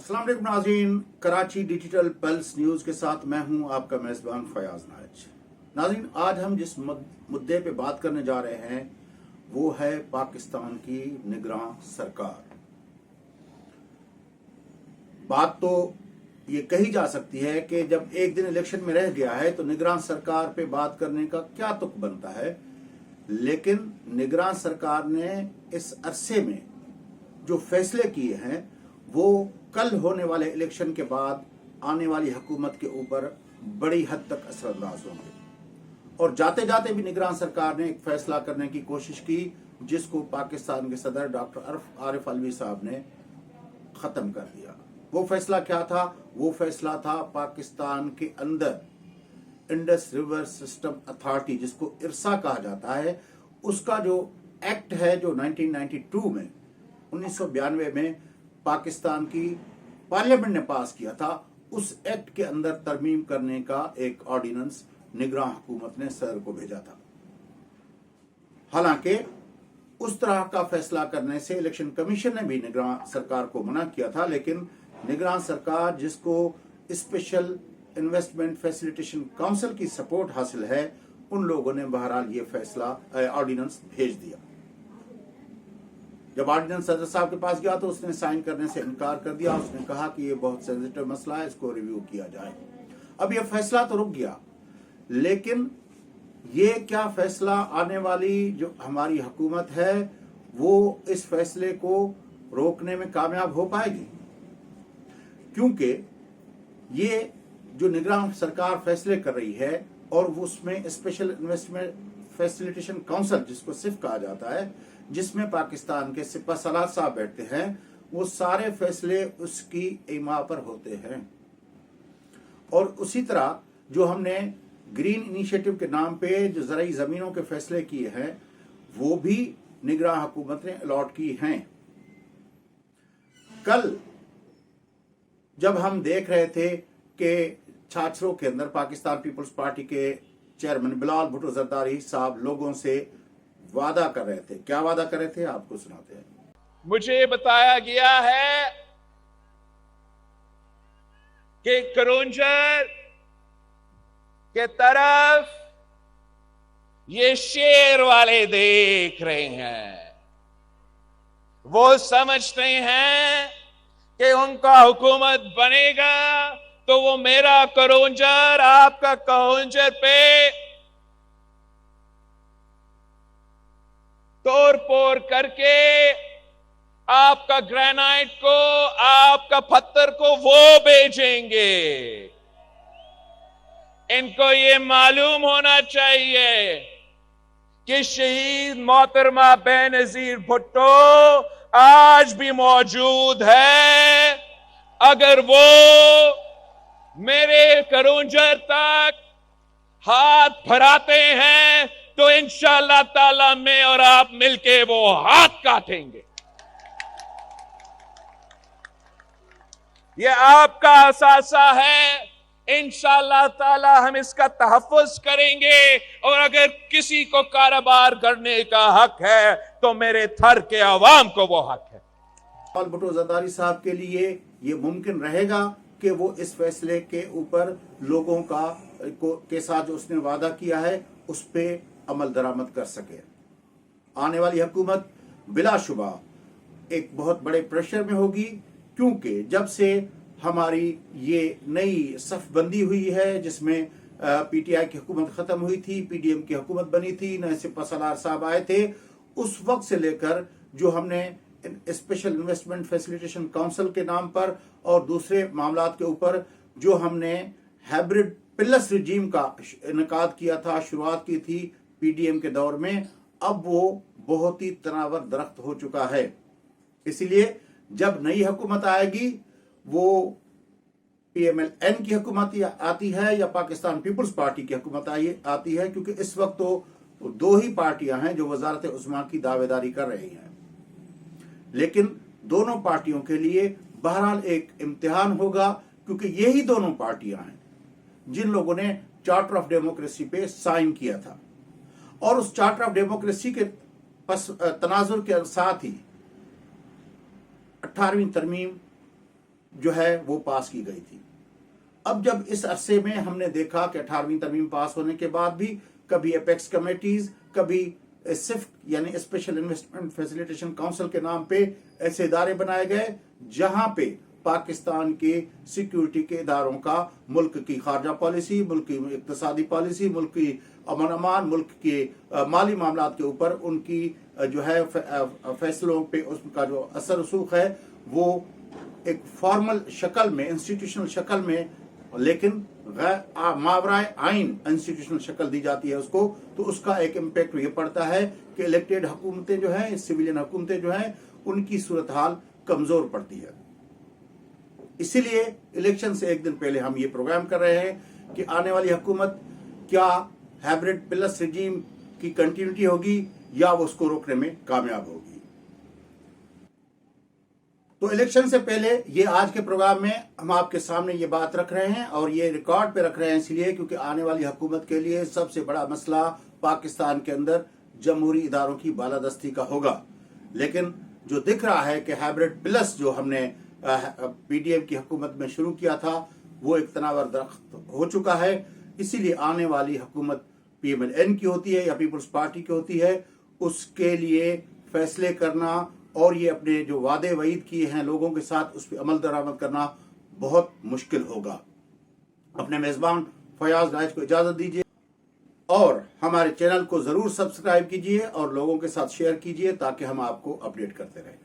अस्सलाम वालेकुम नाज़रीन, कराची डिजिटल पल्स न्यूज़ के साथ मैं हूं आपका मेज़बान फयाज नाज। नाज़रीन, आज हम जिस मुद्दे पे बात करने जा रहे हैं वो है पाकिस्तान की निगरान सरकार। बात तो ये कही जा सकती है कि जब एक दिन इलेक्शन में रह गया है तो निगरान सरकार पे बात करने का क्या तुक बनता है, लेकिन निगरान सरकार ने इस अरसे में जो फैसले किए हैं वो कल होने वाले इलेक्शन के बाद आने वाली हुकूमत के ऊपर बड़ी हद तक असरअंदाज होंगे। और जाते जाते भी निगरान सरकार ने एक फैसला करने की कोशिश की जिसको पाकिस्तान के सदर डॉक्टर आरिफ अलवी साहब ने खत्म कर दिया। वो फैसला क्या था? वो फैसला था पाकिस्तान के अंदर इंडस रिवर सिस्टम अथॉरिटी, जिसको इरसा कहा जाता है, उसका जो एक्ट है जो 1992 में पाकिस्तान की पार्लियामेंट ने पास किया था, उस एक्ट के अंदर तरमीम करने का एक ऑर्डिनेंस निगरान हुकूमत ने सदर को भेजा था। हालांकि उस तरह का फैसला करने से इलेक्शन कमीशन ने भी निगरान सरकार को मना किया था, लेकिन निगरान सरकार, जिसको स्पेशल इन्वेस्टमेंट फैसिलिटेशन काउंसिल की सपोर्ट हासिल है, उन लोगों ने बहरहाल ये फैसला ऑर्डिनेंस भेज दिया। जब ऑर्डिनेंस सदर साहब के पास गया तो उसने साइन करने से इनकार कर दिया। उसने कहा कि ये बहुत सेंसिटिव मसला है, इसको रिव्यू किया जाए। अब ये फैसला तो रुक गया, लेकिन ये क्या फैसला आने वाली जो हमारी हुकूमत है वो इस फैसले को रोकने में कामयाब हो पाएगी? क्योंकि ये जो निगरान सरकार फैसले कर रही है और उसमें स्पेशल इन्वेस्टमेंट फैसिलिटेशन काउंसिल, जिसको सिर्फ कहा जाता है, जिसमें पाकिस्तान के सिपह सलार साहब बैठते हैं, वो सारे फैसले उसकी इमा पर होते हैं। और उसी तरह जो हमने ग्रीन इनिशिएटिव के नाम पे जो ज़राई ज़मीनों के फैसले किए हैं वो भी निगरान हुकूमत ने अलॉट की हैं। कल जब हम देख रहे थे कि छाछरों के अंदर पाकिस्तान पीपल्स पार्टी के चेयरमैन बिलाल भुट्टो जरदारी साहब लोगों से वादा कर रहे थे, क्या वादा कर रहे थे आपको सुनाते हैं। मुझे बताया गया है कि करोंजर के तरफ ये शेर वाले देख रहे हैं। वो समझते हैं कि उनका हुकूमत बनेगा तो वो मेरा करोंजर आपका करोंजर पे तोड़ फोड़ करके आपका ग्रेनाइट को, आपका पत्थर को वो बेचेंगे। इनको ये मालूम होना चाहिए कि शहीद मोहतरमा बेनजीर भुट्टो आज भी मौजूद है। अगर वो मेरे करोंजर तक हाथ फैलाते हैं तो इंशाअल्लाह ताला मैं और आप मिलके वो हाथ काटेंगे। ये आपका असासा है, इंशाअल्लाह ताला हम इसका तहफ़्फ़ुज़ करेंगे। और अगर किसी को कारोबार करने का हक है तो मेरे थर के अवाम को वो हक है। बिलाल भुट्टो जरदारी साहब के लिए ये मुमकिन रहेगा कि वो इस फैसले के ऊपर लोगों के साथ जो उसने वादा किया है उस पर अमल दरामद कर सके। आने वाली हुकूमत बिलाशुबा एक बहुत बड़े प्रेशर में होगी, क्योंकि जब से हमारी ये नई सफबंदी हुई है जिसमें पीटीआई की हुकूमत खत्म हुई थी, पीडीएम की हुकूमत बनी थी, नए सिपह सलार साहब आए थे, उस वक्त से लेकर जो हमने स्पेशल इन्वेस्टमेंट फैसिलिटेशन काउंसिल के नाम पर और दूसरे मामलात के ऊपर जो हमने हाइब्रिड पिलस रिजीम का इनकाद किया था, शुरुआत की थी पीडीएम के दौर में, अब वो बहुत ही तनावर दरख्त हो चुका है। इसीलिए जब नई हुकूमत आएगी वो पीएमएल-एन की हुकूमत आती है या पाकिस्तान पीपल्स पार्टी की हुकूमत आती है, क्योंकि इस वक्त तो दो ही पार्टियां हैं जो वजारत उस्मा की दावेदारी कर रही हैं। लेकिन दोनों पार्टियों के लिए बहरहाल एक इम्तिहान होगा, क्योंकि यही दोनों पार्टियां हैं जिन लोगों ने चार्टर ऑफ डेमोक्रेसी पे साइन किया था। और उस चार्टर ऑफ डेमोक्रेसी के तनाजुर के साथ ही 18वीं तरमीम जो है वो पास की गई थी। अब जब इस अरसे में हमने देखा कि 18वीं तरमीम पास होने के बाद भी कभी एपेक्स कमेटीज, कभी सिफ्ट यानी स्पेशल इन्वेस्टमेंट फैसिलिटेशन काउंसिल के नाम पे ऐसे इदारे बनाए गए जहां पे पाकिस्तान के सिक्योरिटी के इदारों का मुल्क की खारजा पॉलिसी, मुल्क की इक्तिसादी पॉलिसी, मुल्क की अमन अमान, मुल्क के माली मामलात के ऊपर उनकी जो है फैसलों पे उसका जो असर रसूख है वो एक फॉर्मल शक्ल में, इंस्टीट्यूशनल शक्ल में, लेकिन मावराए आइन इंस्टीट्यूशनल शक्ल दी जाती है उसको, तो उसका एक इम्पैक्ट ये पड़ता है कि इलेक्टेड हुकूमतें जो हैं, सिविलियन हुकूमतें जो हैं, उनकी सूरत हाल कमजोर पड़ती है। इसीलिए इलेक्शन से एक दिन पहले हम ये प्रोग्राम कर रहे हैं कि आने वाली हुकूमत क्या हाइब्रिड प्लस रिजीम की कंटिन्यूटी होगी या वो उसको रोकने में कामयाब होगी। तो इलेक्शन से पहले ये आज के प्रोग्राम में हम आपके सामने ये बात रख रहे हैं और ये रिकॉर्ड पे रख रहे हैं इसलिए क्योंकि आने वाली हुकूमत के लिए सबसे बड़ा मसला पाकिस्तान के अंदर जमहूरी इदारों की बालादस्ती का होगा। लेकिन जो दिख रहा है कि हाइब्रिड प्लस जो हमने पीडीएम की हुकूमत में शुरू किया था वो एक तनावर दरख्त हो चुका है। इसीलिए आने वाली हुकूमत पीएमएल-एन की होती है या पीपल्स पार्टी की होती है, उसके लिए फैसले करना और ये अपने जो वादे वईद किए हैं लोगों के साथ उस पर अमल दरामद करना बहुत मुश्किल होगा। अपने मेजबान फयाज राज को इजाजत दीजिए और हमारे चैनल को जरूर सब्सक्राइब कीजिए और लोगों के साथ शेयर कीजिए ताकि हम आपको अपडेट करते रहें।